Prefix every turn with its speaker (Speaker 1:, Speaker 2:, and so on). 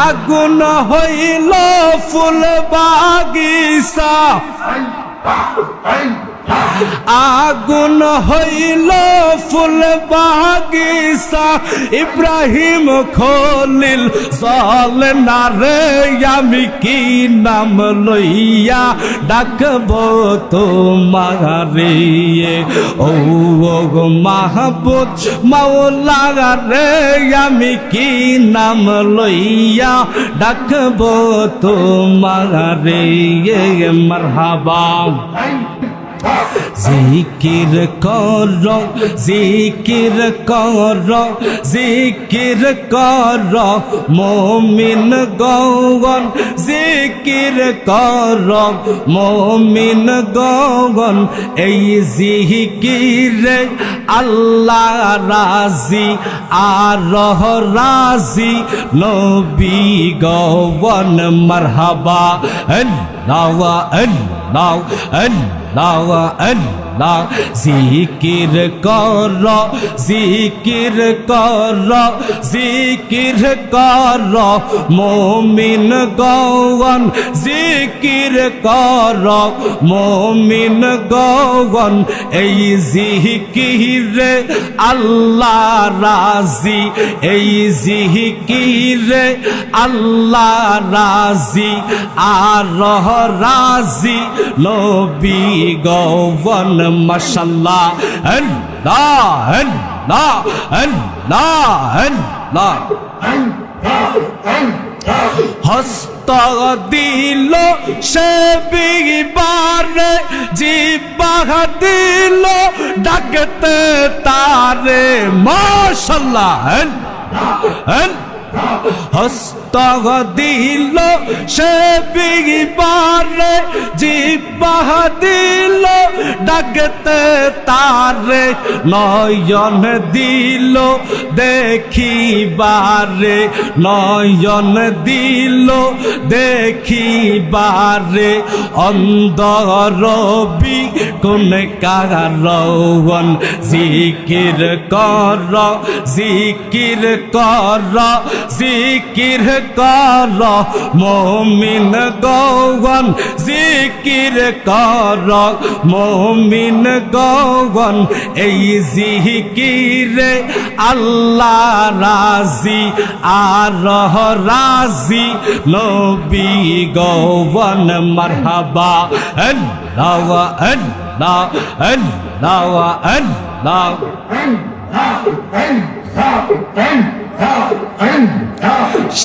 Speaker 1: আগুন হইল ফুল বাগিচা আগুন হইল ফুল বাগিচা ইব্রাহিম খলিল জল না রে আমি কি নাম লইয়া ডাকব তোমারে ও মাহবুব মাওলা রে আমি কি নাম লইয়া ডাকব তোমারে মারহাবা জিকির কর জিকির কর জিকির কর মুমিন গণ জিকির কর মুমিন গণ এই জিকিরে আল্লাহ রাজি আর রাজি নবী গণ মারহাবা আল্লাহ আল্লাহ আল্লাহ আল্লাহ জিকির কর জিকির কর জিকির কর মুমিন গণ জিকির কর মুমিন গণ এই জিকিরে আল্লাহ রাজি এই জিকিরে আল্লাহ রাজি আর রাজি নবী গণ মাশাআল্লাহ আল্লাহ আল্লাহ আল্লাহ আল্লাহ হস্ত দিল সে বিবারে জিবাহ দিল ডাকতে তারে মাশাআল্লাহ হস্ত দিল সে বিবারে জিবাহ দিল ডাকতে তারে নয়ন দিল দেখিবারে নয়ন দিল দেখিবারে অন্ধ রবি কোন কারণ জিকির কর জিকির কর জিকির কর মুমিন গণ জিকির কর মুমিন গণ এই জিকিরে আল্লাহ রাজি আর রাজি নবী গণ মারহাবা আল্লাহ আল্লাহ আল্লাহ আল্লাহ